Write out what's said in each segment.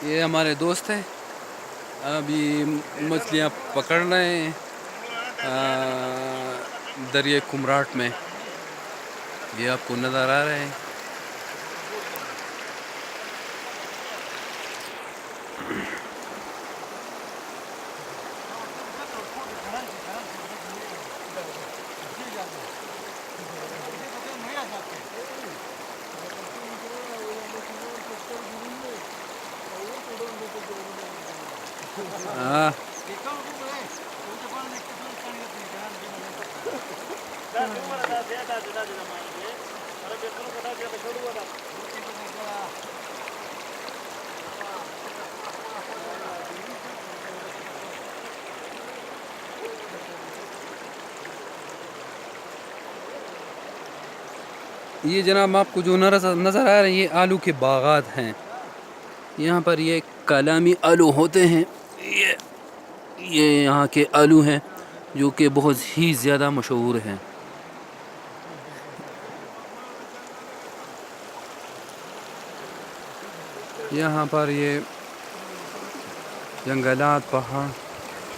ये हमारे दोस्त हैं, अभी मछलियाँ पकड़ रहे हैं दरिया कुमराट में। ये आपको नज़र आ रहे हैं। हाँ, ये जनाब आपको जो नज़र आ रहे हैं, ये आलू के बागात हैं। यहाँ पर ये कालामी आलू होते हैं। ये ये यहाँ के आलू हैं जो कि बहुत ही ज़्यादा मशहूर हैं। यहाँ पर ये जंगलात, पहाड़,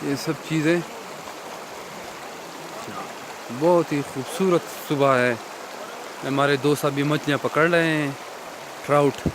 ये सब चीज़ें, बहुत ही खूबसूरत सुबह है। हमारे दोस्त अभी मछलियाँ पकड़ रहे हैं, ट्राउट।